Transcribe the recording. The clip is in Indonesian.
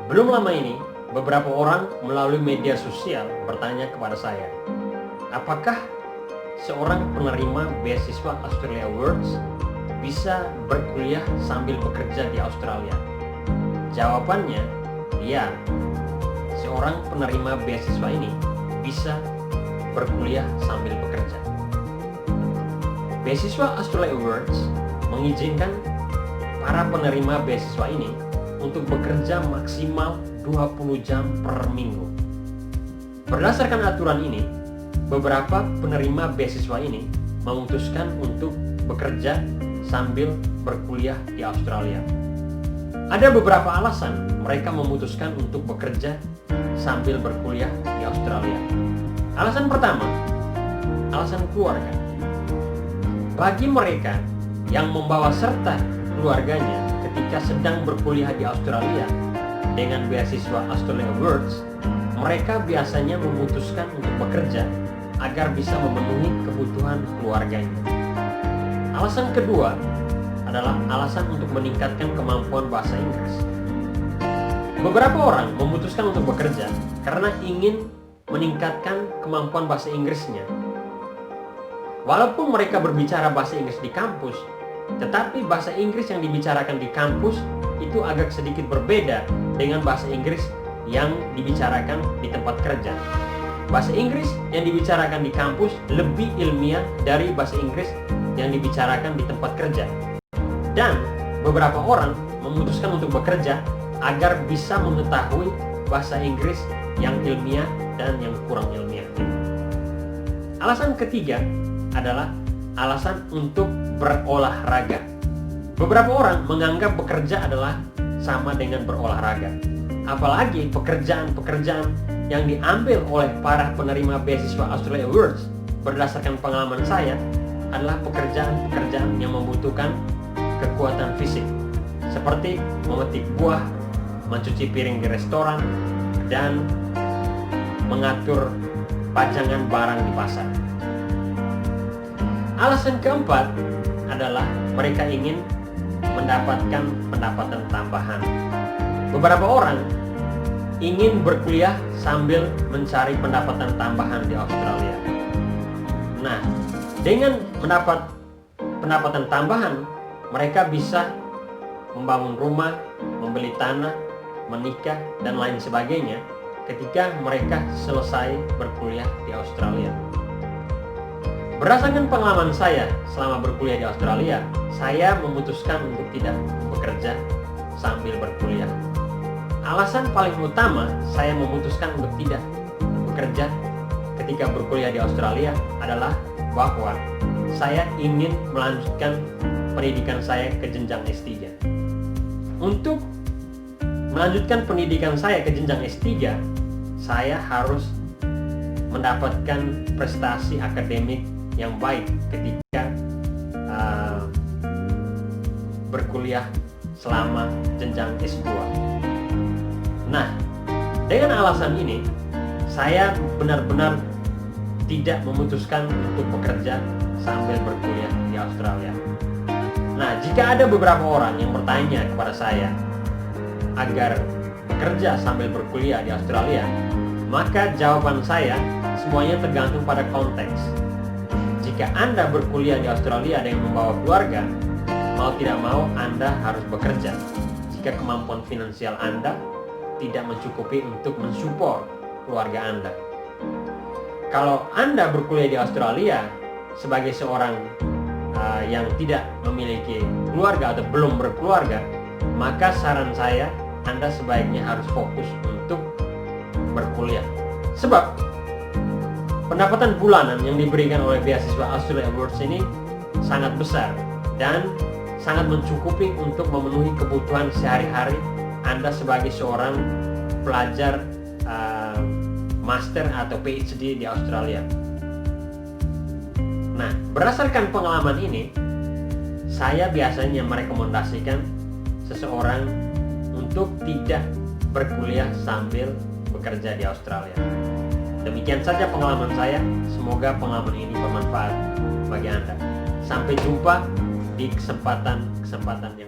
Belum lama ini, beberapa orang melalui media sosial bertanya kepada saya, apakah seorang penerima beasiswa Australia Awards bisa berkuliah sambil bekerja di Australia? Jawabannya, ya. Seorang penerima beasiswa ini bisa berkuliah sambil bekerja. Beasiswa Australia Awards mengizinkan para penerima beasiswa ini untuk bekerja maksimal 20 jam per minggu. Berdasarkan aturan ini, beberapa penerima beasiswa ini memutuskan untuk bekerja sambil berkuliah di Australia. Ada beberapa alasan mereka memutuskan untuk bekerja sambil berkuliah di Australia. Alasan pertama, alasan keluarga. Bagi mereka yang membawa serta keluarganya ketika sedang berkuliah di Australia dengan beasiswa Australia Awards, mereka biasanya memutuskan untuk bekerja agar bisa memenuhi kebutuhan keluarganya. Alasan kedua adalah alasan untuk meningkatkan kemampuan bahasa Inggris. Beberapa orang memutuskan untuk bekerja karena ingin meningkatkan kemampuan bahasa Inggrisnya. Walaupun mereka berbicara bahasa Inggris di kampus, tetapi bahasa Inggris yang dibicarakan di kampus itu agak sedikit berbeda dengan bahasa Inggris yang dibicarakan di tempat kerja. Bahasa Inggris yang dibicarakan di kampus lebih ilmiah dari bahasa Inggris yang dibicarakan di tempat kerja. Dan beberapa orang memutuskan untuk bekerja agar bisa mengetahui bahasa Inggris yang ilmiah dan yang kurang ilmiah. Alasan ketiga adalah alasan untuk berolahraga. Beberapa orang menganggap bekerja adalah sama dengan berolahraga. Apalagi pekerjaan-pekerjaan yang diambil oleh para penerima beasiswa Australia Awards, berdasarkan pengalaman saya, adalah pekerjaan-pekerjaan yang membutuhkan kekuatan fisik, seperti memetik buah, mencuci piring di restoran, dan mengatur pajangan barang di pasar. Alasan keempat adalah mereka ingin mendapatkan pendapatan tambahan. Beberapa orang ingin berkuliah sambil mencari pendapatan tambahan di Australia. Nah, dengan mendapat pendapatan tambahan, mereka bisa membangun rumah, membeli tanah, menikah, dan lain sebagainya ketika mereka selesai berkuliah di Australia. Berdasarkan pengalaman saya selama berkuliah di Australia, saya memutuskan untuk tidak bekerja sambil berkuliah. Alasan paling utama saya memutuskan untuk tidak bekerja ketika berkuliah di Australia adalah bahwa saya ingin melanjutkan pendidikan saya ke jenjang S3. Untuk melanjutkan pendidikan saya ke jenjang S3, saya harus mendapatkan prestasi akademik yang baik ketika berkuliah selama jenjang S2. Nah, dengan alasan ini, saya benar-benar tidak memutuskan untuk bekerja sambil berkuliah di Australia. Nah, jika ada beberapa orang yang bertanya kepada saya agar bekerja sambil berkuliah di Australia, maka jawaban saya semuanya tergantung pada konteks. Jika Anda berkuliah di Australia dengan membawa keluarga, mau tidak mau Anda harus bekerja. Jika kemampuan finansial Anda tidak mencukupi untuk mensupport keluarga Anda. Kalau Anda berkuliah di Australia sebagai seorang yang tidak memiliki keluarga atau belum berkeluarga, maka saran saya Anda sebaiknya harus fokus untuk berkuliah. Sebab pendapatan bulanan yang diberikan oleh beasiswa Australia Awards ini sangat besar dan sangat mencukupi untuk memenuhi kebutuhan sehari-hari Anda sebagai seorang pelajar master atau PhD di Australia. Nah, berdasarkan pengalaman ini, saya biasanya merekomendasikan seseorang untuk tidak berkuliah sambil bekerja di Australia. Demikian saja pengalaman saya. Semoga pengalaman ini bermanfaat bagi Anda. Sampai jumpa di kesempatan yang